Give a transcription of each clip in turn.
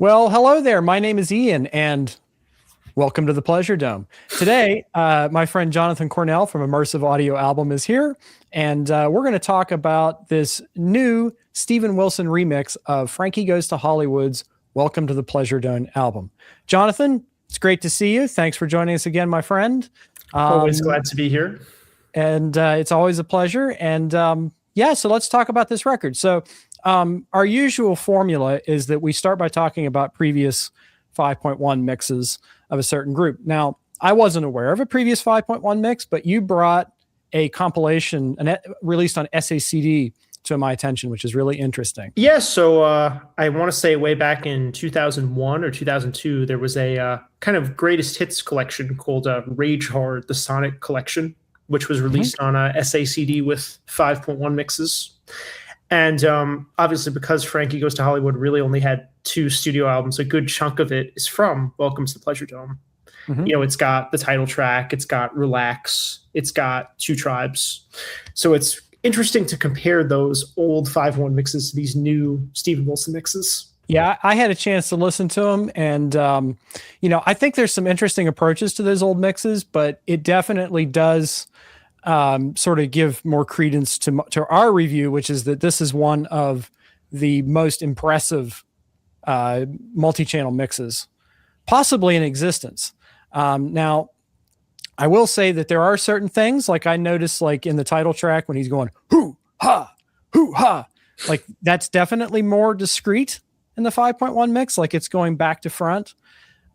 Well, hello there. My name is Ian, and welcome to the Pleasuredome. Today, my friend Jonathan Cornell from Immersive Audio Album is here, and we're going to talk about this new Steven Wilson remix of Frankie Goes to Hollywood's Welcome to the Pleasuredome album. Jonathan, it's great to see you. Thanks for joining us again, my friend. Always glad to be here. And it's always a pleasure. And so let's talk about this record. So our usual formula is that we start by talking about previous 5.1 mixes of a certain group. Now, I wasn't aware of a previous 5.1 mix, but you brought a compilation released on SACD to my attention, which is really interesting. Yeah, so I want to say way back in 2001 or 2002, there was a kind of greatest hits collection called Rage Hard, the Sonic Collection, which was released on SACD with 5.1 mixes. And obviously, because Frankie Goes to Hollywood really only had 2 studio albums, a good chunk of it is from Welcome to the Pleasuredome. You know, it's got the title track, it's got Relax, it's got Two Tribes. So it's interesting to compare those old 5.1 mixes to these new Steven Wilson mixes. Yeah, I had a chance to listen to them, and I think there's some interesting approaches to those old mixes, but it definitely does sort of give more credence to our review, which is that this is one of the most impressive multi-channel mixes possibly in existence. Now, I will say that there are certain things, like I noticed, like in the title track when he's going hoo ha, like that's definitely more discreet in the 5.1 mix, like it's going back to front.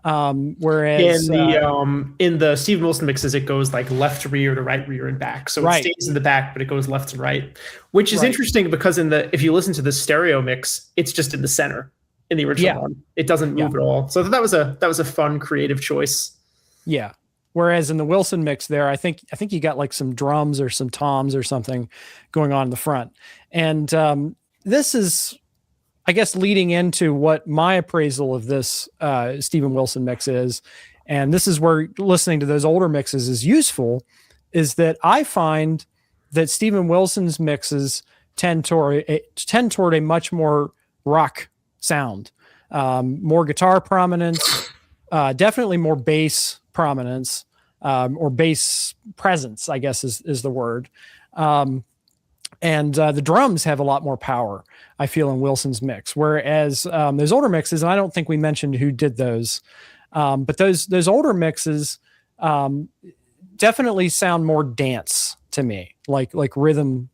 Whereas in the Steven Wilson mixes, it goes like left rear to right rear and back. So it stays in the back, but it goes left and right, which is interesting because if you listen to the stereo mix, it's just in the center in the original one. It doesn't move at all. So that was a fun creative choice. Yeah. Whereas in the Wilson mix there, I think you got like some drums or some toms or something going on in the front. And this is, I guess, leading into what my appraisal of this Steven Wilson mix is. And this is where listening to those older mixes is useful, is that I find that Steven Wilson's mixes tend toward a much more rock sound, more guitar prominence, definitely more bass prominence, or bass presence, I guess is the word. And the drums have a lot more power, I feel, in Wilson's mix. Whereas those older mixes, and I don't think we mentioned who did those, but those older mixes definitely sound more dance to me, like rhythm,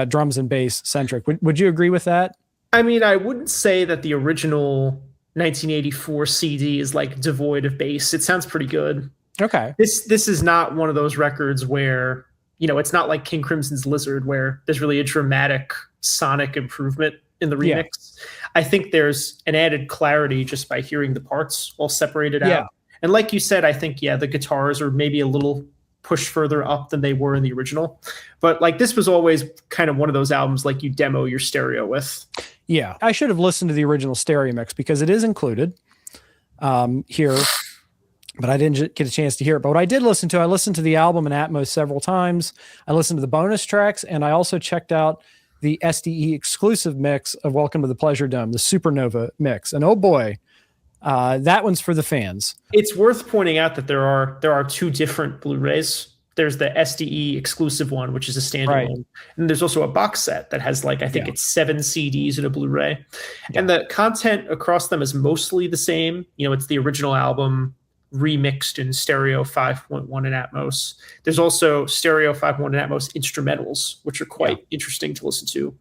drums and bass centric. Would you agree with that? I mean, I wouldn't say that the original 1984 CD is like devoid of bass. It sounds pretty good. Okay. This is not one of those records where, it's not like King Crimson's Lizard where there's really a dramatic sonic improvement in the remix. Yeah. I think there's an added clarity just by hearing the parts all separated out. And like you said, I think, the guitars are maybe a little pushed further up than they were in the original. But like this was always kind of one of those albums like you demo your stereo with. Yeah, I should have listened to the original stereo mix because it is included here, but I didn't get a chance to hear it. But what I did listen to, I listened to the album in Atmos several times. I listened to the bonus tracks, and I also checked out the SDE exclusive mix of Welcome to the Pleasuredome, the Supernova mix. And oh boy, that one's for the fans. It's worth pointing out that there are 2 different Blu-rays. There's the SDE exclusive one, which is a standalone. And there's also a box set that has I think it's 7 CDs and a Blu-ray. And the content across them is mostly the same. It's the original album remixed in stereo 5.1 in Atmos. There's also stereo 5.1 in Atmos instrumentals, which are quite interesting to listen to.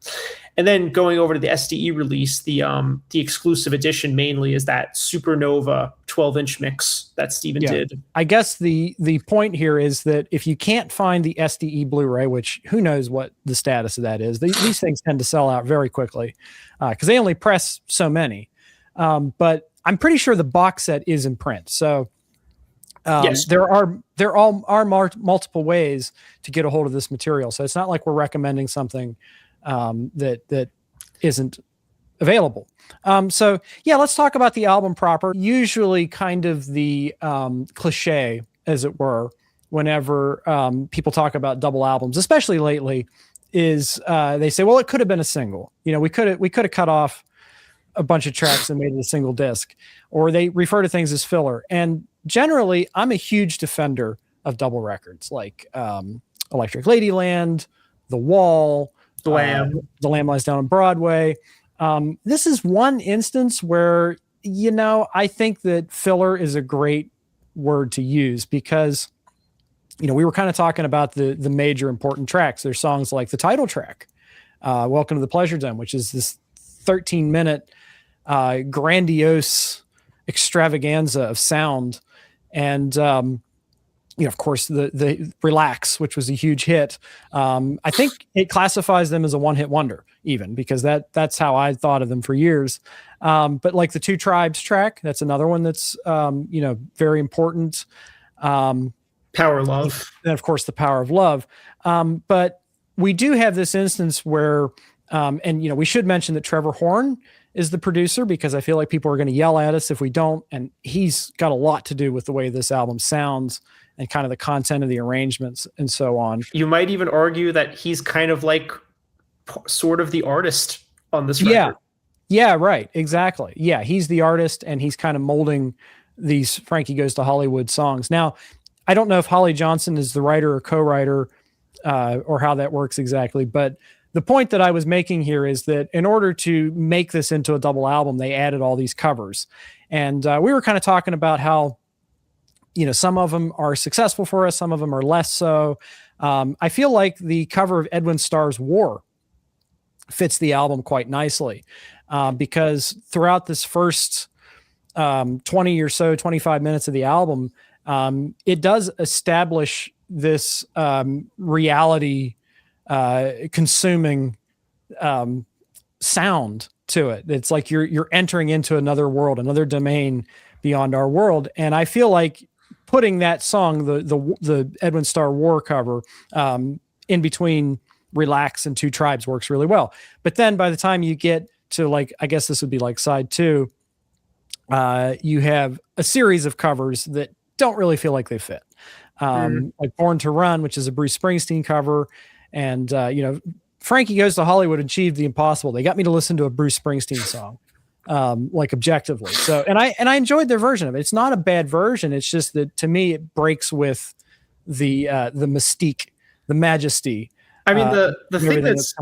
And then going over to the SDE release, the exclusive edition mainly is that Supernova 12-inch mix that Steven did. I guess the point here is that if you can't find the SDE Blu-ray, which who knows what the status of that is, these things tend to sell out very quickly because they only press so many. But I'm pretty sure the box set is in print. So there are multiple ways to get a hold of this material. So it's not like we're recommending something that isn't available. So let's talk about the album proper. Usually kind of the cliche, as it were, whenever people talk about double albums, especially lately, is they say, well, it could have been a single. We could have cut off a bunch of tracks and made it a single disc, or they refer to things as filler. And generally, I'm a huge defender of double records, like Electric Ladyland, The Wall, The Lamb. The Lamb Lies Down on Broadway. This is one instance where, I think that filler is a great word to use because, we were kind of talking about the major important tracks. There's songs like the title track, Welcome to the Pleasuredome, which is this 13-minute grandiose extravaganza of sound. And, of course, the Relax, which was a huge hit. I think it classifies them as a one-hit wonder, even, because that's how I thought of them for years. But like the Two Tribes track, that's another one that's, very important. Power of Love. And, of course, The Power of Love. But we do have this instance where, we should mention that Trevor Horn is the producer, because I feel like people are going to yell at us if we don't. And he's got a lot to do with the way this album sounds and kind of the content of the arrangements and so on. You might even argue that he's kind of like sort of the artist on this record. Yeah, right. Exactly. Yeah, he's the artist and he's kind of molding these Frankie Goes to Hollywood songs. Now, I don't know if Holly Johnson is the writer or co-writer or how that works exactly, but the point that I was making here is that in order to make this into a double album, they added all these covers. And we were kind of talking about how, some of them are successful for us, some of them are less so. I feel like the cover of Edwin Starr's War fits the album quite nicely because throughout this first 20 or so, 25 minutes of the album, it does establish this reality consuming sound to it. It's like you're entering into another world, another domain beyond our world. And I feel like putting that song, the Edwin Starr War cover, in between Relax and Two Tribes works really well. But then by the time you get to I guess this would be like side 2, you have a series of covers that don't really feel like they fit. Like Born to Run, which is a Bruce Springsteen cover. And, Frankie Goes to Hollywood achieved the impossible. They got me to listen to a Bruce Springsteen song, objectively. So, and I enjoyed their version of it. It's not a bad version. It's just that to me, it breaks with the mystique, the majesty. I mean, the thing that's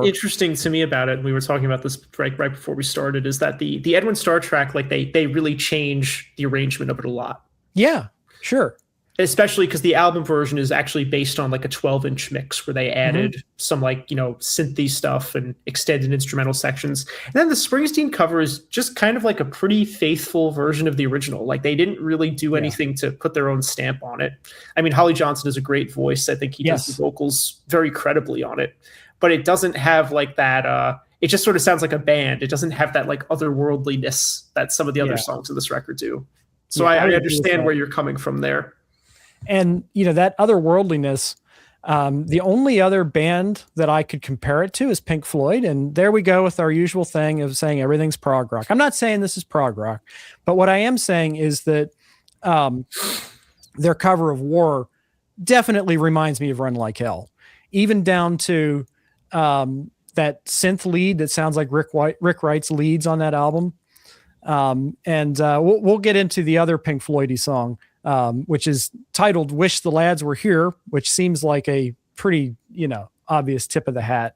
interesting to me about it, and we were talking about this right before we started, is that the Edwin Starr track, they really change the arrangement of it a lot. Yeah, sure. Especially because the album version is actually based on like a 12-inch mix where they added some synthy stuff and extended instrumental sections. And then the Springsteen cover is just kind of like a pretty faithful version of the original. Like they didn't really do anything to put their own stamp on it. I mean, Holly Johnson has a great voice. I think he does the vocals very credibly on it, but it doesn't have like that. It just sort of sounds like a band. It doesn't have that like otherworldliness that some of the other songs of this record do. So I understand where you're coming from there. And, that otherworldliness, the only other band that I could compare it to is Pink Floyd. And there we go with our usual thing of saying everything's prog rock. I'm not saying this is prog rock, but what I am saying is that their cover of War definitely reminds me of Run Like Hell, even down to that synth lead that sounds like Rick Wright's leads on that album. And we'll get into the other Pink Floyd-y song, which is titled Wish the Lads Were Here, which seems like a pretty, obvious tip of the hat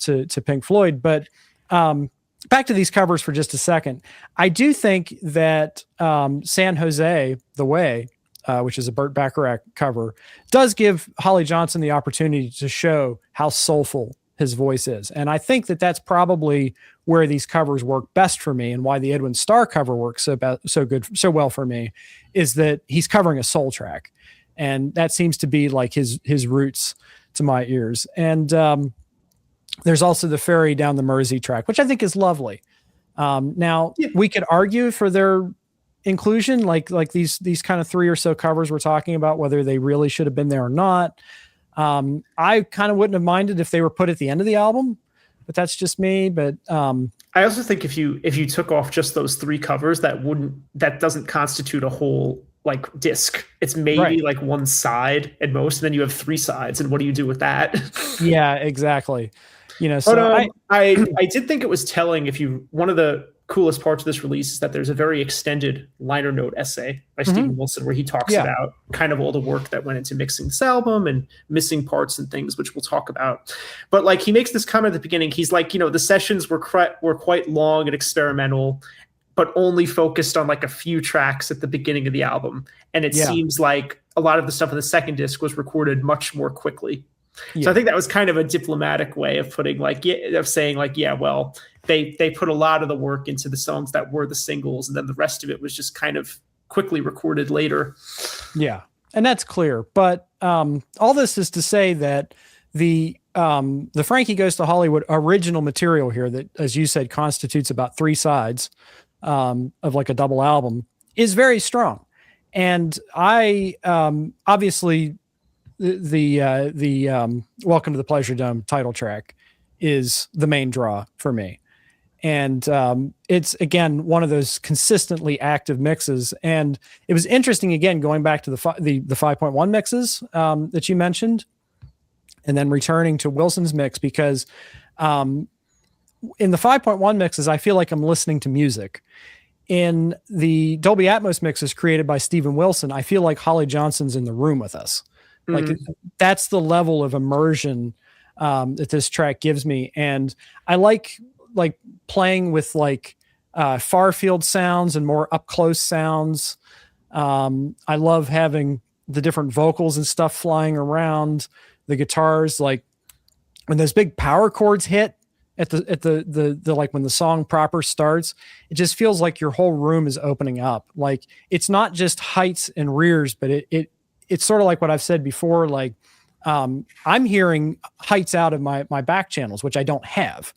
to Pink Floyd. But back to these covers for just a second. I do think that San Jose, The Way, which is a Burt Bacharach cover, does give Holly Johnson the opportunity to show how soulful his voice is. And I think that that's probably where these covers work best for me, and why the Edwin Starr cover works so well for me, is that he's covering a soul track. And that seems to be like his roots to my ears. And there's also the Ferry Down the Mersey track, which I think is lovely. Now we could argue for their inclusion, like these kind of 3 or so covers we're talking about, whether they really should have been there or not. I kind of wouldn't have minded if they were put at the end of the album, but that's just me. But I also think if you took off just those 3 covers, that doesn't constitute a whole like disc. It's maybe like one side at most, and then you have 3 sides. And what do you do with that? Yeah, exactly. So I did think it was telling. One of the coolest parts of this release is that there's a very extended liner note essay by Steven Wilson where he talks about kind of all the work that went into mixing this album and missing parts and things, which we'll talk about. But like he makes this comment at the beginning. He's like, the sessions were quite long and experimental, but only focused on like a few tracks at the beginning of the album. And it seems like a lot of the stuff on the second disc was recorded much more quickly. So I think that was kind of a diplomatic way of putting well, they put a lot of the work into the songs that were the singles, and then the rest of it was just kind of quickly recorded later. Yeah, and that's clear. But all this is to say that the Frankie Goes to Hollywood original material here, that, as you said, constitutes about 3 sides of like a double album, is very strong. And I obviously the Welcome to the Pleasuredome title track is the main draw for me. And it's, again, one of those consistently active mixes. And it was interesting, again, going back to the 5.1 mixes that you mentioned, and then returning to Wilson's mix, because in the 5.1 mixes, I feel like I'm listening to music. In the Dolby Atmos mixes created by Steven Wilson, I feel like Holly Johnson's in the room with us. Like that's the level of immersion that this track gives me. And I like playing with like far field sounds and more up close sounds. I love having the different vocals and stuff flying around the guitars. Like when those big power chords hit at the like when the song proper starts, it just feels like your whole room is opening up. Like it's not just heights and rears, but it's sort of like what I've said before. Like I'm hearing heights out of my back channels, which I don't have.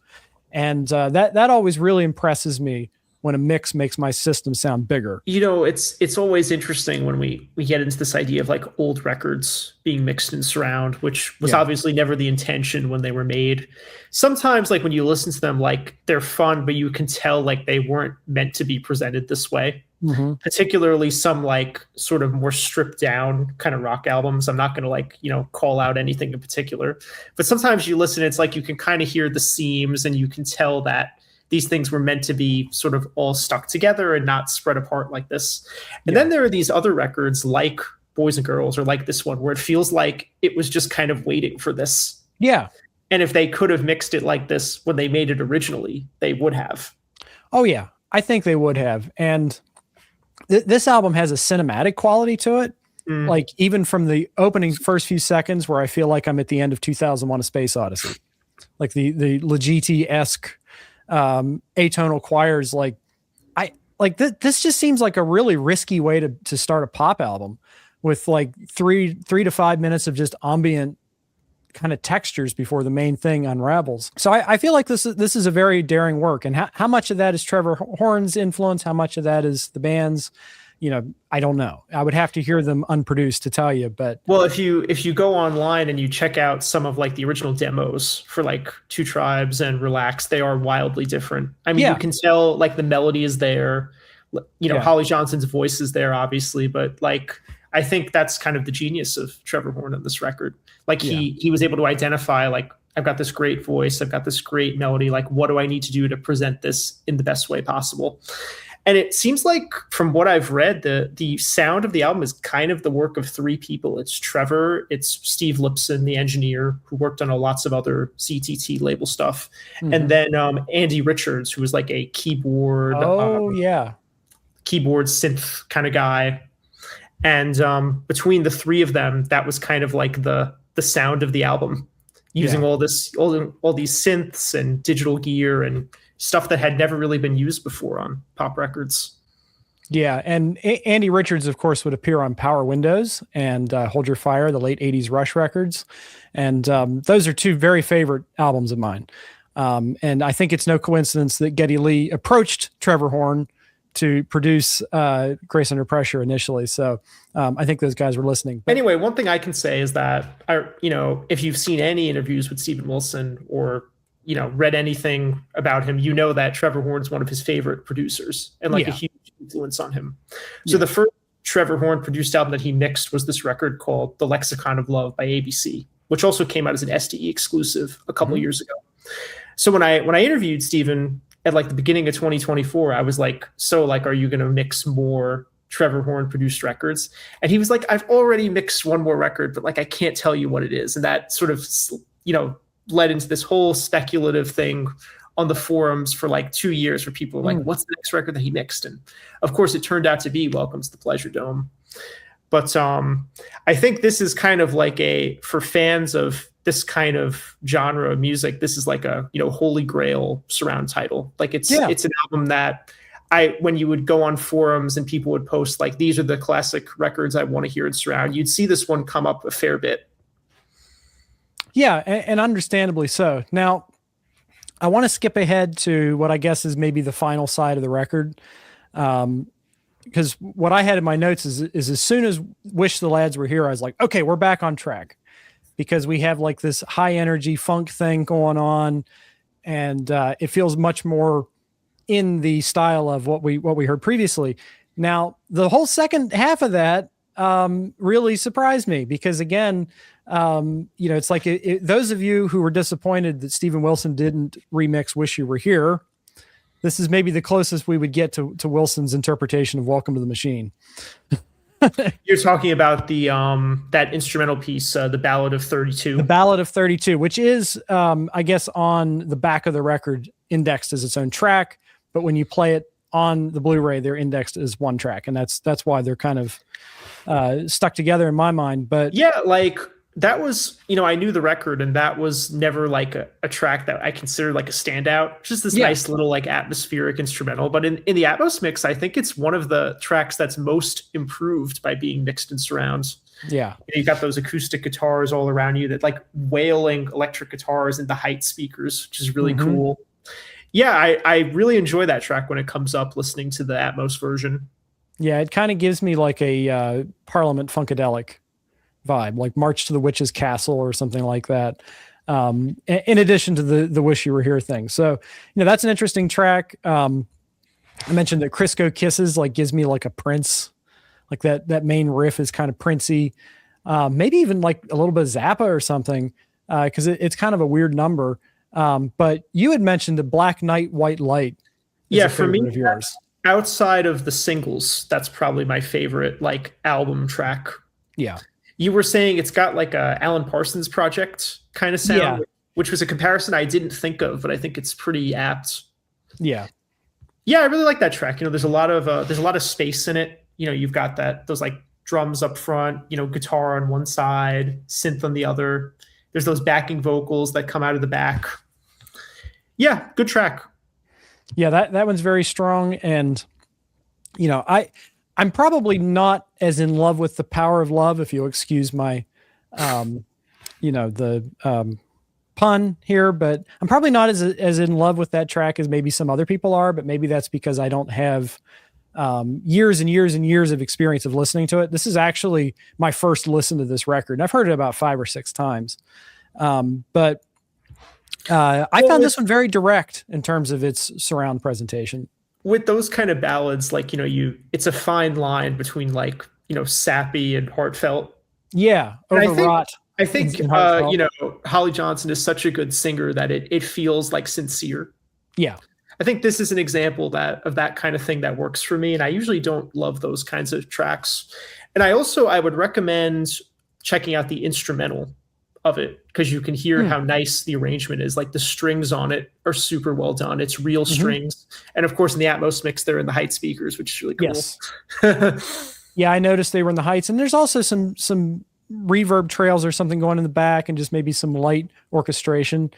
And that always really impresses me when a mix makes my system sound bigger. It's always interesting when we get into this idea of like old records being mixed in surround, which was obviously never the intention when they were made. Sometimes like when you listen to them, like they're fun, but you can tell like they weren't meant to be presented this way. Particularly some like sort of more stripped down kind of rock albums. I'm not going to like, call out anything in particular, but sometimes you listen, it's like you can kind of hear the seams and you can tell that these things were meant to be sort of all stuck together and not spread apart like this. And then there are these other records like Boys and Girls or like this one where it feels like it was just kind of waiting for this. Yeah. And if they could have mixed it like this when they made it originally, they would have. Oh yeah, I think they would have. And this album has a cinematic quality to it. Like even from the opening first few seconds where I feel like I'm at the end of 2001: A Space Odyssey, like the Ligeti-esque atonal choirs. This just seems like a really risky way to start a pop album with like 3 to 5 minutes of just ambient kind of textures before the main thing unravels. So I feel like this is a very daring work. And how much of that is Trevor Horn's influence? How much of that is the band's? I don't know. I would have to hear them unproduced to tell you. But well, if you go online and you check out some of like the original demos for like Two Tribes and Relax, they are wildly different. I mean, you can tell like the melody is there. Holly Johnson's voice is there, obviously, but like I think that's kind of the genius of Trevor Horn on this record. Like he was able to identify like, I've got this great voice, I've got this great melody. Like, what do I need to do to present this in the best way possible? And it seems like from what I've read, the sound of the album is kind of the work of 3 people. It's Trevor, it's Steve Lipson, the engineer, who worked on lots of other CTT label stuff. And then Andy Richards, who was like a keyboard synth kind of guy. And between the 3 of them, that was kind of like the sound of the album, using all these synths and digital gear and stuff that had never really been used before on pop records. Yeah, and Andy Richards, of course, would appear on Power Windows and Hold Your Fire, the late 80s Rush records. And those are 2 very favorite albums of mine. And I think it's no coincidence that Geddy Lee approached Trevor Horn to produce Grace Under Pressure initially. So I think those guys were listening. But anyway, one thing I can say is that, if you've seen any interviews with Steven Wilson or, read anything about him, that Trevor Horn's one of his favorite producers and like a huge influence on him. So the first Trevor Horn produced album that he mixed was this record called The Lexicon of Love by ABC, which also came out as an SDE exclusive a couple of years ago. So when I interviewed Steven, at like the beginning of 2024, I was like, so like, are you going to mix more Trevor Horn produced records? And he was like, I've already mixed one more record, but like, I can't tell you what it is. And that sort of, led into this whole speculative thing on the forums for like 2 years where people were like, what's the next record that he mixed? And of course it turned out to be Welcome to the Pleasuredome. But I think this is kind of like for fans of this kind of genre of music, this is like a, holy grail surround title. Like it's an album that when you would go on forums and people would post like, these are the classic records I want to hear in surround, you'd see this one come up a fair bit. Yeah. And understandably so. Now I want to skip ahead to what I guess is maybe the final side of the record. Because what I had in my notes is as soon as Wish the Lads Were Here, I was like, okay, we're back on track, because we have like this high energy funk thing going on, and it feels much more in the style of what we heard previously. Now, the whole second half of that really surprised me, because again, it's like those of you who were disappointed that Steven Wilson didn't remix Wish You Were Here, this is maybe the closest we would get to Wilson's interpretation of Welcome to the Machine. You're talking about the that instrumental piece, the Ballad of 32. The Ballad of 32, which is, I guess, on the back of the record indexed as its own track, but when you play it on the Blu-ray, they're indexed as one track, and that's why they're kind of stuck together in my mind. But yeah, like that was, I knew the record, and that was never like a track that I considered like a standout. Just this nice little like atmospheric instrumental. But in the Atmos mix, I think it's one of the tracks that's most improved by being mixed in surrounds. Yeah. You've got those acoustic guitars all around you, that like wailing electric guitars and the height speakers, which is really cool. Yeah, I really enjoy that track when it comes up listening to the Atmos version. Yeah, it kind of gives me like a Parliament Funkadelic vibe, like March to the Witch's Castle or something like that, in addition to the Wish You Were Here thing. So, that's an interesting track. I mentioned that Crisco Kisses like gives me like a Prince, like that main riff is kind of Princey, maybe even like a little bit of Zappa or something, because it's kind of a weird number. But you had mentioned the Black Night, White Light. Yeah, for me, of yours. Outside of the singles, that's probably my favorite like album track. Yeah. You were saying it's got like a Alan Parsons Project kind of sound, which was a comparison I didn't think of, but I think it's pretty apt. Yeah. Yeah, I really like that track. There's a lot of space in it. You've got those like drums up front, guitar on one side, synth on the other. There's those backing vocals that come out of the back. Yeah, good track. Yeah, that one's very strong. And, I'm probably not as in love with The Power of Love, if you'll excuse my, pun here, but I'm probably not as in love with that track as maybe some other people are, but maybe that's because I don't have years and years and years of experience of listening to it. This is actually my first listen to this record, and I've heard it about 5 or 6 times. But I found this one very direct in terms of its surround presentation. With those kind of ballads, like, it's a fine line between like, sappy and heartfelt. Yeah. Overwrought. I think Holly Johnson is such a good singer that it feels like sincere. Yeah. I think this is an example of that kind of thing that works for me. And I usually don't love those kinds of tracks. And I would recommend checking out the instrumental of it, because you can hear how nice the arrangement is. Like the strings on it are super well done. It's real strings. And of course in the Atmos mix, they're in the height speakers, which is really cool. Yes. Yeah, I noticed they were in the heights, and there's also some reverb trails or something going in the back, and just maybe some light orchestration.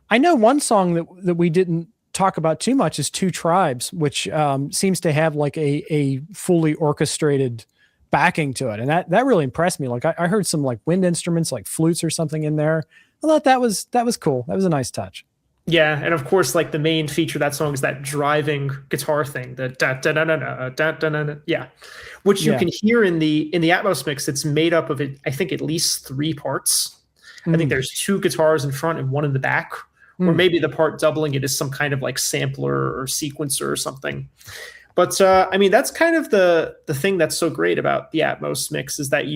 I know one song that we didn't talk about too much is Two Tribes, which seems to have like a fully orchestrated backing to it, and that really impressed me. Like I heard some like wind instruments, like flutes or something in there. I thought that was cool. That was a nice touch. Yeah, and of course, like the main feature of that song is that driving guitar thing, the da da da da da da da da. Yeah, which you can hear in the Atmos mix. It's made up of I think at least 3 parts. I think there's 2 guitars in front and 1 in the back, or maybe the part doubling it is some kind of like sampler or sequencer or something. But I mean, that's kind of the thing that's so great about the Atmos mix, is that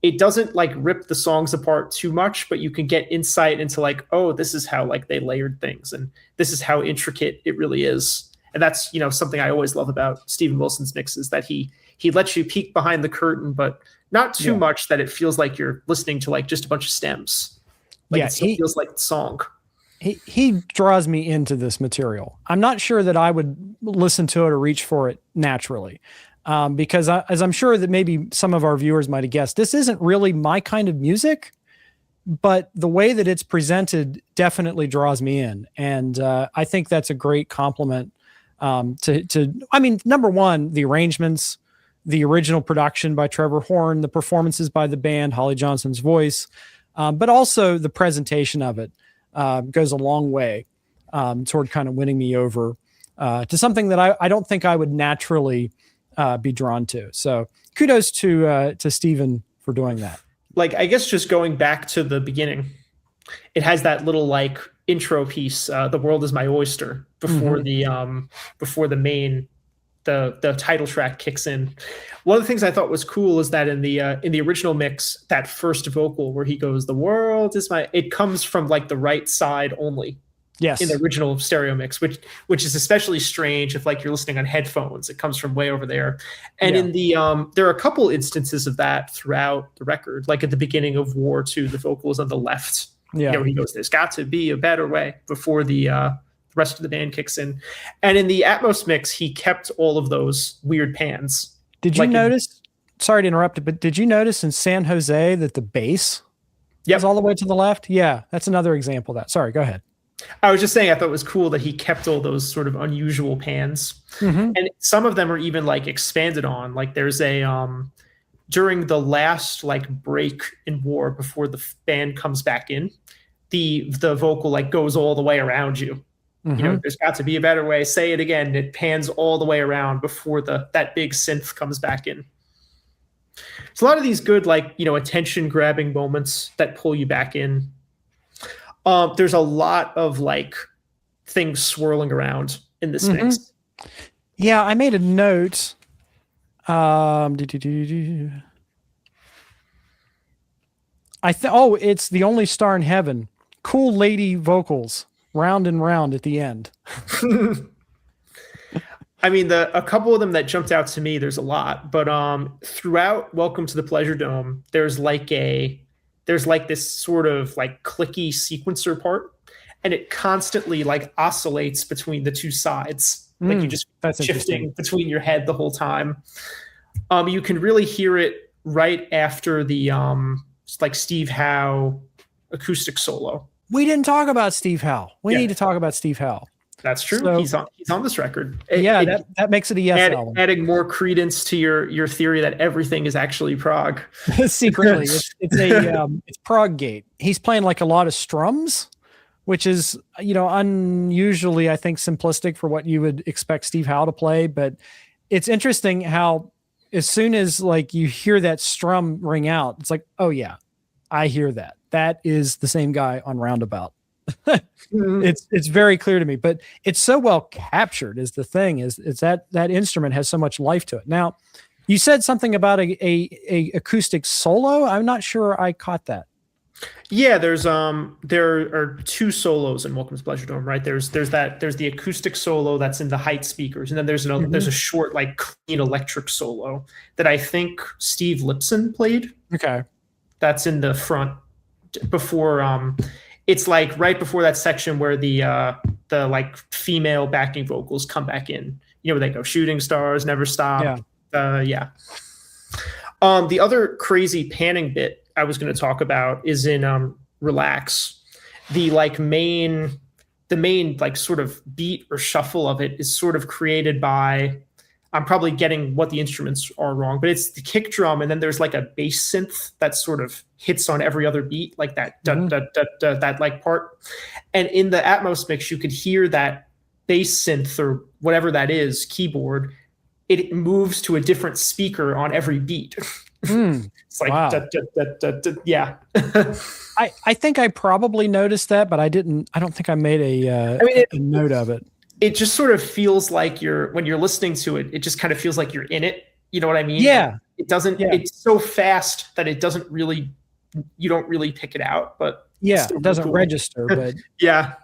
it doesn't like rip the songs apart too much, but you can get insight into like, oh, this is how like they layered things, and this is how intricate it really is. And that's, you know, something I always love about Steven Wilson's mixes, that he lets you peek behind the curtain, but not too much that it feels like you're listening to like just a bunch of stems. Like it still feels like the song. He draws me into this material. I'm not sure that I would listen to it or reach for it naturally. Because as I'm sure that maybe some of our viewers might have guessed, this isn't really my kind of music, but the way that it's presented definitely draws me in. And I think that's a great compliment I mean, number one, the arrangements, the original production by Trevor Horn, the performances by the band, Holly Johnson's voice, but also the presentation of it goes a long way toward kind of winning me over to something that I don't think I would naturally be drawn to. So kudos to Steven for doing that. Like, I guess just going back to the beginning, it has that little like intro piece, "The World Is My Oyster," before the main the title track kicks in. One of the things I thought was cool is that in the original mix, that first vocal where he goes, "The world is my," it comes from like the right side only. Yes. In the original stereo mix, which is especially strange if like you're listening on headphones. It comes from way over there. And in the there are a couple instances of that throughout the record. Like at the beginning of War 2, the vocal is on the left. Yeah. You know, he goes, "There's got to be a better way," before the rest of the band kicks in. And in the Atmos mix, he kept all of those weird pans. Did you notice? Sorry to interrupt, but did you notice in San Jose that the bass is all the way to the left? Yeah, that's another example of that. Sorry, go ahead. I was just saying, I thought it was cool that he kept all those sort of unusual pans. And some of them are even like expanded on. Like there's a, during the last like break in War before the band comes back in, the vocal like goes all the way around you. You know, "There's got to be a better way. Say it again." It pans all the way around before that big synth comes back in. It's a lot of these good, like, you know, attention grabbing moments that pull you back in. There's a lot of like things swirling around in this mix. Yeah, I made a note. It's "The Only Star in Heaven." Cool lady vocals, round and round at the end. I mean, a couple of them that jumped out to me, there's a lot, but throughout Welcome to the Pleasuredome, there's like this sort of like clicky sequencer part, and it constantly like oscillates between the two sides. Like you just shifting between your head the whole time. You can really hear it right after the like Steve Howe acoustic solo. We didn't talk about Steve Howe. We need to talk about Steve Howe. That's true. So, he's on this record. That makes it a yes album. Adding more credence to your theory that everything is actually prog. Secretly, it's prog gate. He's playing like a lot of strums, which is, you know, unusually, I think, simplistic for what you would expect Steve Howe to play. But it's interesting how as soon as like you hear that strum ring out, it's like, oh yeah, I hear that. That is the same guy on Roundabout. It's very clear to me, but it's so well captured is the thing is that instrument has so much life to it. Now, you said something about a acoustic solo. I'm not sure I caught that. Yeah, there are two solos in Welcome to Pleasuredome, right? There's the acoustic solo that's in the height speakers, and then there's a short like clean electric solo that I think Steve Lipson played. Okay, that's in the front before it's like right before that section where the like female backing vocals come back in. You know, where they go, "Shooting stars never stop." The other crazy panning bit I was going to talk about is in Relax. The main like sort of beat or shuffle of it is sort of created by, I'm probably getting what the instruments are wrong, but it's the kick drum, and then there's like a bass synth that sort of hits on every other beat, like that that like part. And in the Atmos mix, you could hear that bass synth or whatever that is, keyboard. It moves to a different speaker on every beat. It's like, wow. Yeah. I think I probably noticed that, but I don't think I made a note of it. It just sort of feels like when you're listening to it, it just kind of feels like you're in it. You know what I mean? Yeah. It doesn't. Yeah. It's so fast that it doesn't really. You don't really pick it out, but Yeah, it doesn't register, but yeah,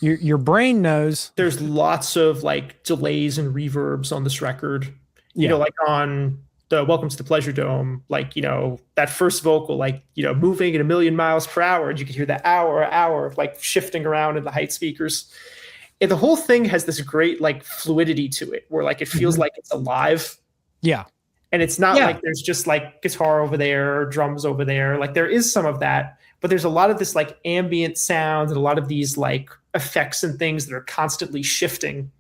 your brain knows. there's lots of like delays and reverbs on this record. You know, like on the Welcome to the Pleasuredome, like, you know, that first vocal, like, you know, moving at 1,000,000 miles per hour, and you can hear the hour of like shifting around in the height speakers. And the whole thing has this great like fluidity to it, where like it feels like it's alive. Yeah. And it's not like there's just like guitar over there or drums over there. Like there is some of that, but there's a lot of this like ambient sounds and a lot of these like effects and things that are constantly shifting.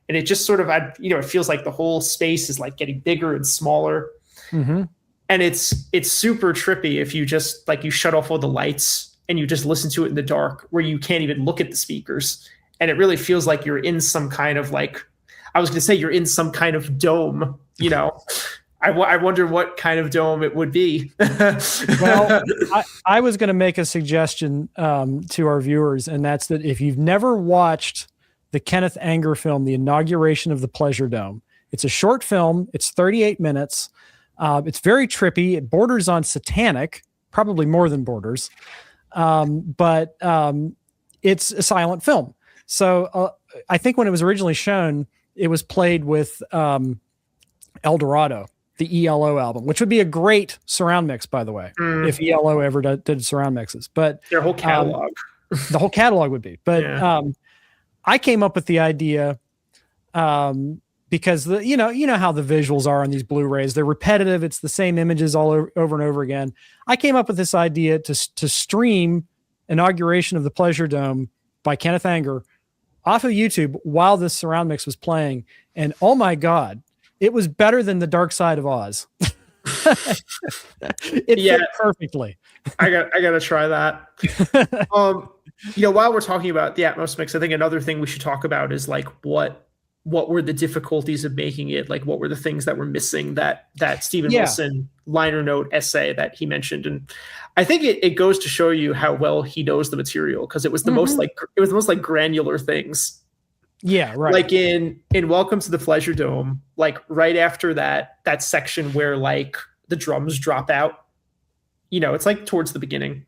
And it just sort of, you know, it feels like the whole space is like getting bigger and smaller. Mm-hmm. And it's super trippy if you just like, you shut off all the lights and you just listen to it in the dark where you can't even look at the speakers. And it really feels like you're in some kind of like, I was going to say you're in some kind of dome, you know. I wonder what kind of dome it would be. Well, I was going to make a suggestion to our viewers, and that's that if you've never watched the Kenneth Anger film, The Inauguration of the Pleasuredome, it's a short film. It's 38 minutes. It's very trippy. It borders on satanic, probably more than borders, but it's a silent film. So I think when it was originally shown, it was played with El Dorado, the ELO album, which would be a great surround mix, by the way, if ELO ever did surround mixes. But their whole catalog, the whole catalog would be. But I came up with the idea because you know how the visuals are on these Blu-rays. They're repetitive. It's the same images all over and over again. I came up with this idea to stream Inauguration of the Pleasuredome by Kenneth Anger off of YouTube while this surround mix was playing. And oh my God, it was better than The Dark Side of Oz. It fit perfectly. I gotta try that. You know, while we're talking about the Atmos mix, I think another thing we should talk about is like what were the difficulties of making it? Like what were the things that were missing that Steven Wilson liner note essay that he mentioned? And I think it goes to show you how well he knows the material, because it was the most like granular things. Yeah, right. Like in Welcome to the Pleasuredome, like right after that section where like the drums drop out, you know, it's like towards the beginning.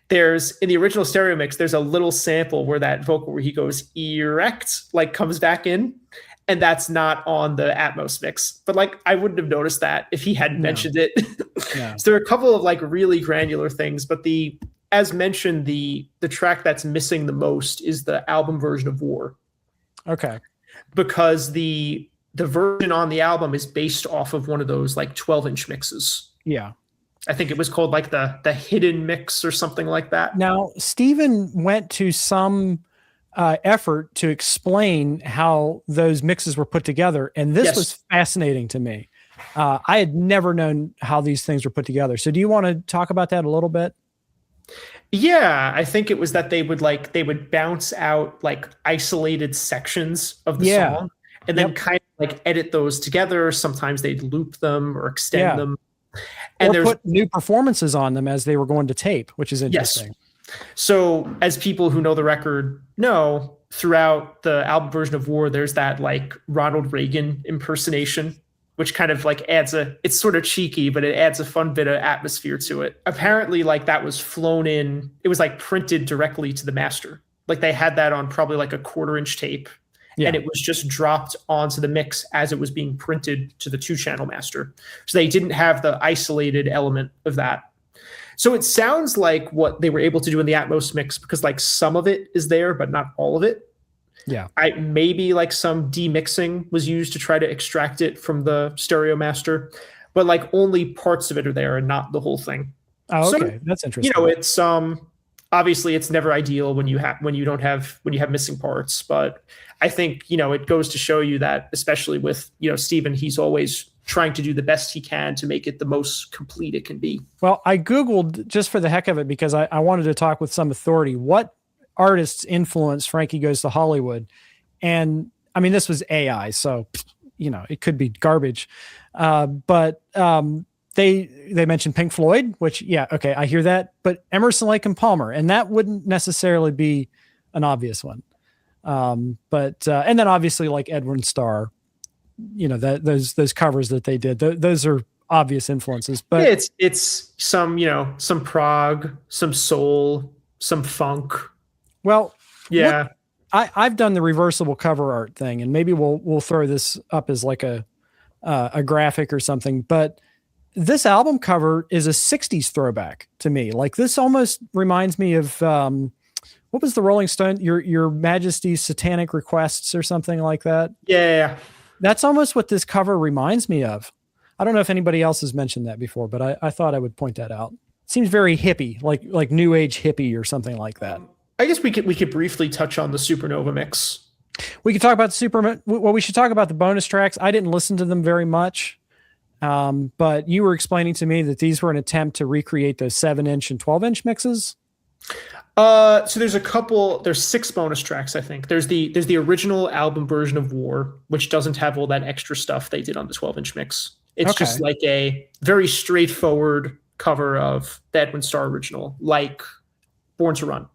There's in the original stereo mix, there's a little sample where that vocal where he goes erect, like comes back in, and that's not on the Atmos mix. But like I wouldn't have noticed that if he hadn't mentioned it. So there are a couple of like really granular things, but as mentioned, the track that's missing the most is the album version of War. Okay. Because the version on the album is based off of one of those like 12-inch mixes. Yeah. I think it was called like the hidden mix or something like that. Now, Steven went to some effort to explain how those mixes were put together. And this was fascinating to me. I had never known how these things were put together. So do you want to talk about that a little bit? Yeah, I think it was that they would bounce out like isolated sections of the song and then kind of like edit those together. Sometimes they'd loop them or extend them. And or put new performances on them as they were going to tape, which is interesting. Yes. So as people who know the record know, throughout the album version of War, there's that like Ronald Reagan impersonation, which kind of like it's sort of cheeky, but it adds a fun bit of atmosphere to it. Apparently, like that was flown in, it was like printed directly to the master. Like they had that on probably like a 1/4-inch tape. And it was just dropped onto the mix as it was being printed to the 2-channel master. So they didn't have the isolated element of that. So it sounds like what they were able to do in the Atmos mix, because like some of it is there, but not all of it. Yeah. Maybe like some demixing was used to try to extract it from the stereo master, but like only parts of it are there and not the whole thing. Oh, okay. So, that's interesting. You know, it's obviously it's never ideal when you have missing parts, but I think, you know, it goes to show you that, especially with, you know, Steven, he's always trying to do the best he can to make it the most complete it can be. Well, I Googled just for the heck of it, because I wanted to talk with some authority. What artists influenced Frankie Goes to Hollywood? And I mean, this was AI, so, you know, it could be garbage. But they mentioned Pink Floyd, which, okay, I hear that, but Emerson, Lake and Palmer, and that wouldn't necessarily be an obvious one. But and then obviously like Edwin Starr, you know, those covers that they did, those are obvious influences, but yeah, it's some, some prog, some soul, some funk. well, Yeah. look, I've done the reversible cover art thing, and maybe we'll throw this up as like a graphic or something, but this album cover is a 60s throwback to me. Like, this almost reminds me of what was the Rolling Stone, your Majesty's Satanic Requests or something like that. Yeah. That's almost what this cover reminds me of. I don't know if anybody else has mentioned that before, but I thought I would point that out. It seems very hippie, like new age hippie or something like that. I guess we could briefly touch on the Supernova mix. We could talk about we should talk about the bonus tracks. I didn't listen to them very much. But you were explaining to me that these were an attempt to recreate those 7-inch and 12-inch mixes. So there's 6 bonus tracks, I think. There's the original album version of War, which doesn't have all that extra stuff they did on the 12-inch mix. It's just like a very straightforward cover of the Edwin Starr original, like Born to Run.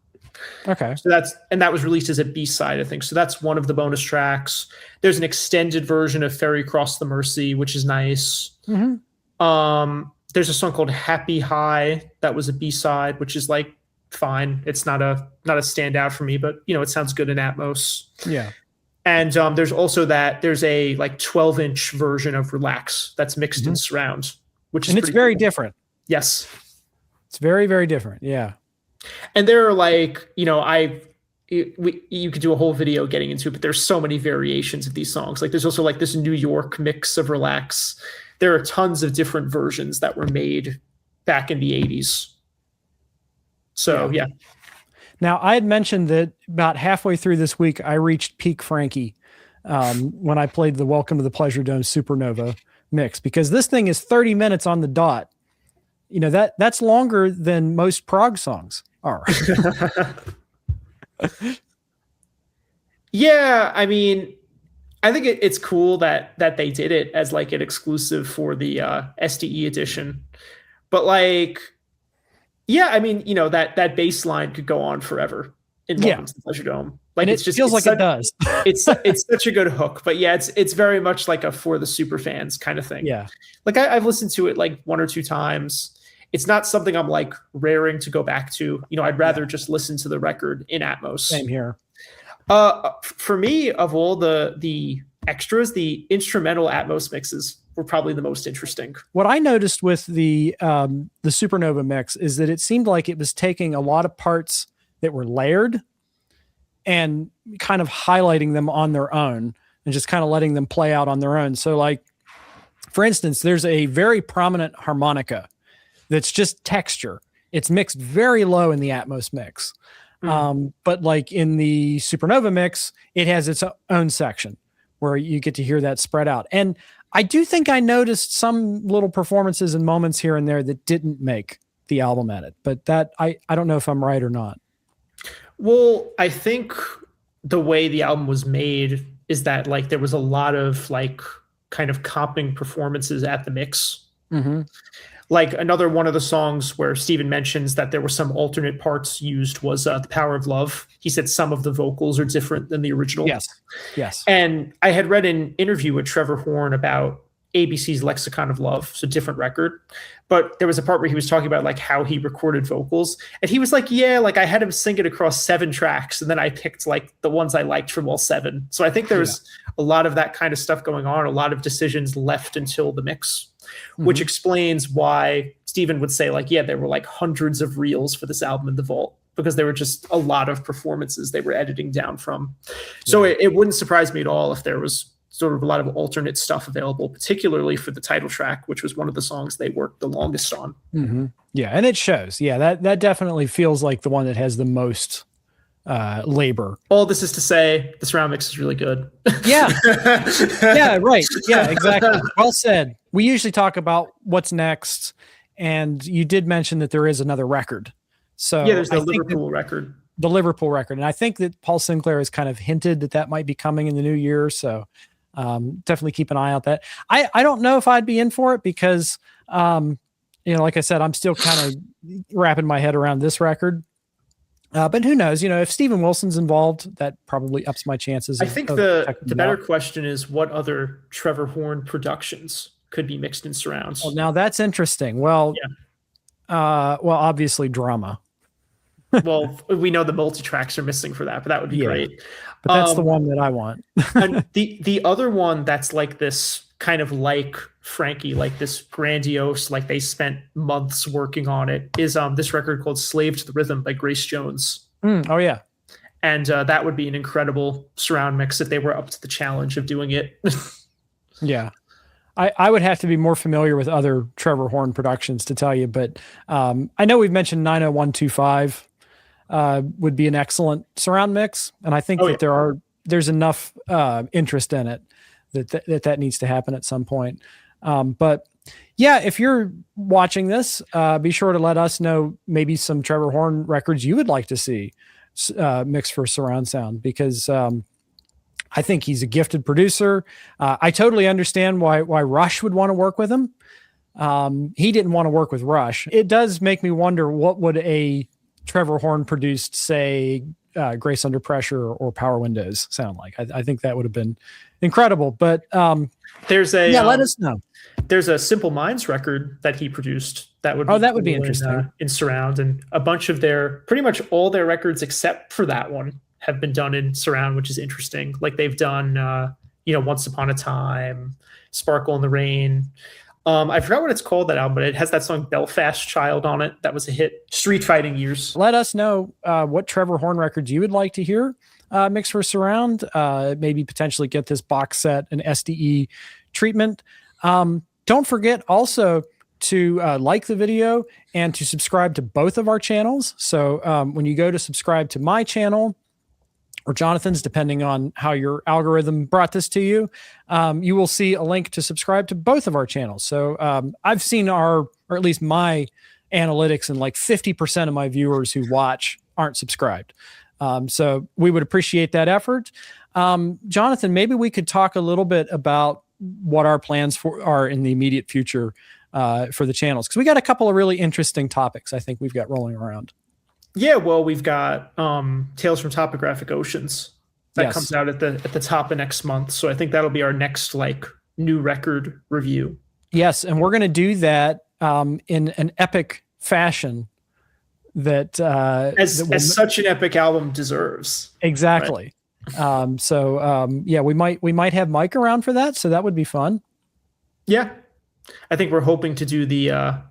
Okay. So that was released as a B-side, I think. So that's one of the bonus tracks. There's an extended version of Ferry Cross the Mersey, which is nice. Mm-hmm. There's a song called Happy High that was a B-side, which is like fine. It's not a standout for me, but it sounds good in Atmos. Yeah. And there's a like 12-inch version of Relax that's mixed in surround, which is it's very cool. different. Yes. It's very, very different. Yeah. And there are like, you could do a whole video getting into it, but there's so many variations of these songs. Like, there's also like this New York mix of Relax. There are tons of different versions that were made back in the 80s. So, yeah. Now, I had mentioned that about halfway through this week, I reached peak Frankie when I played the Welcome to the Pleasuredome Supernova mix, because this thing is 30 minutes on the dot. That's longer than most prog songs are. Yeah, I mean, I think it's cool that they did it as like an exclusive for the SDE edition. But like, yeah, I mean, that bass line could go on forever in Welcome to the Pleasuredome. Like, it feels like it does. it's such a good hook. But yeah, it's very much like a for the super fans kind of thing. Yeah. Like, I've listened to it like 1 or 2 times. It's not something I'm like raring to go back to. I'd rather just listen to the record in Atmos. Same here. For me, of all the extras, the instrumental Atmos mixes were probably the most interesting. What I noticed with the Supernova mix is that it seemed like it was taking a lot of parts that were layered and kind of highlighting them on their own and just kind of letting them play out on their own. So, like, for instance, there's a very prominent harmonica that's just texture. It's mixed very low in the Atmos mix. But like in the Supernova mix, it has its own section where you get to hear that spread out. And I do think I noticed some little performances and moments here and there that didn't make the album edit, but that I don't know if I'm right or not. Well, I think the way the album was made is that like there was a lot of like kind of comping performances at the mix. Mm-hmm. Like, another one of the songs where Steven mentions that there were some alternate parts used was The Power of Love. He said some of the vocals are different than the original. Yes. And I had read an interview with Trevor Horn about ABC's Lexicon of Love, so different record. But there was a part where he was talking about like how he recorded vocals. And he was like, yeah, like I had him sing it across 7 tracks. And then I picked like the ones I liked from all 7. So I think there's a lot of that kind of stuff going on, a lot of decisions left until the mix. Which explains why Steven would say like, yeah, there were like hundreds of reels for this album in the vault, because there were just a lot of performances they were editing down from. So it wouldn't surprise me at all if there was sort of a lot of alternate stuff available, particularly for the title track, which was one of the songs they worked the longest on. Mm-hmm. Yeah. And it shows. Yeah. That definitely feels like the one that has the most labor. All this is to say, this round mix is really good. Yeah. Yeah, right. Yeah, exactly. Well said. We usually talk about what's next, and you did mention that there is another record. So yeah, there's the Liverpool record. The Liverpool record. And I think that Paul Sinclair has kind of hinted that might be coming in the new year. So definitely keep an eye out that. I don't know if I'd be in for it because, like I said, I'm still kind of wrapping my head around this record. But who knows? If Steven Wilson's involved, that probably ups my chances. I think the better question is what other Trevor Horn productions could be mixed in surrounds. Well, now that's interesting. Well, well, obviously drama. Well, we know the multi-tracks are missing for that, but that would be great. But that's the one that I want. And the other one that's like this kind of like Frankie, like this grandiose, like they spent months working on it, is this record called Slave to the Rhythm by Grace Jones. Oh, yeah. And that would be an incredible surround mix if they were up to the challenge of doing it. Yeah. I would have to be more familiar with other Trevor Horn productions to tell you, but I know we've mentioned 90125 would be an excellent surround mix, and I think that there's enough interest in it that needs to happen at some point. But yeah, if you're watching this, be sure to let us know maybe some Trevor Horn records you would like to see mixed for surround sound, because I think he's a gifted producer. I totally understand why Rush would want to work with him. He didn't want to work with Rush. It does make me wonder, what would a Trevor Horn produced, say, Grace Under Pressure or Power Windows sound like? I think that would have been incredible. But there's a let us know. There's a Simple Minds record that he produced that would be interesting in surround, and a bunch of pretty much all their records except for that one have been done in surround, which is interesting. Like they've done, Once Upon a Time, Sparkle in the Rain. I forgot what it's called, that album, but it has that song Belfast Child on it. That was a hit. Street Fighting Years. Let us know what Trevor Horn records you would like to hear mixed for surround. Maybe potentially get this box set an SDE treatment. Don't forget also to like the video and to subscribe to both of our channels. So when you go to subscribe to my channel, or Jonathan's, depending on how your algorithm brought this to you, you will see a link to subscribe to both of our channels. So I've seen or at least my analytics, and like 50% of my viewers who watch aren't subscribed. So we would appreciate that effort. Jonathan, maybe we could talk a little bit about what our plans are in the immediate future for the channels, because we got a couple of really interesting topics I think we've got rolling around. Yeah, well, we've got Tales from Topographic Oceans that comes out at the top of next month. So I think that'll be our next new record review. Yes, and we're going to do that in an epic fashion that as such an epic album deserves. Exactly. Right? Yeah, we might have Mike around for that, so that would be fun. Yeah, I think we're hoping to do the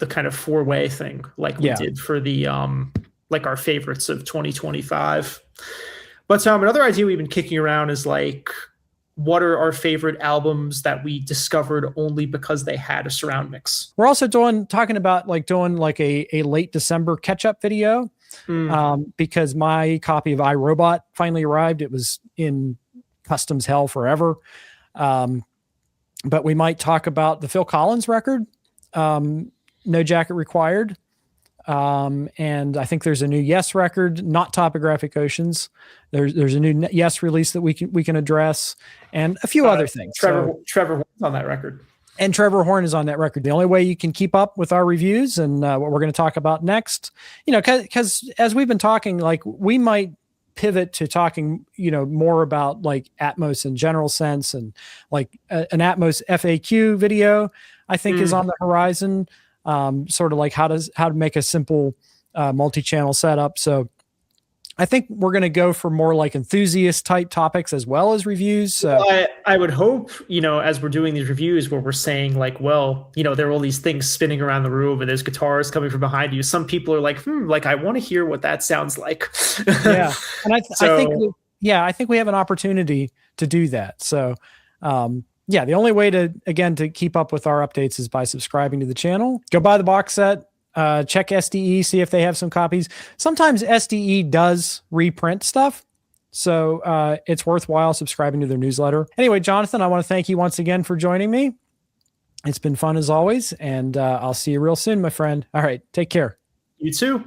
kind of 4-way thing like we did for the our favorites of 2025. But another idea we've been kicking around is what are our favorite albums that we discovered only because they had a surround mix? We're also talking about doing a late December catch-up video, because my copy of iRobot finally arrived. It was in customs hell forever. But we might talk about the Phil Collins record, No Jacket Required. And I think there's a new Yes record, not Topographic Oceans. There's a new Yes release that we can address, and a few other things. Trevor Horn's on that record. And Trevor Horn is on that record. The only way you can keep up with our reviews and what we're going to talk about next, because as we've been talking, we might pivot to talking, more about Atmos in general sense, and an Atmos FAQ video, I think is on the horizon. Sort of how to make a simple multi-channel setup. So I think we're going to go for more enthusiast type topics as well as reviews. Well, I would hope, as we're doing these reviews where we're saying there are all these things spinning around the room and there's guitars coming from behind you. Some people are I want to hear what that sounds like. Yeah. And I think we have an opportunity to do that. So, yeah, the only way to keep up with our updates is by subscribing to the channel. Go buy the box set, check SDE, see if they have some copies. Sometimes SDE does reprint stuff, so it's worthwhile subscribing to their newsletter. Anyway, Jonathan, I want to thank you once again for joining me. It's been fun as always, and I'll see you real soon, my friend. All right, take care. You too.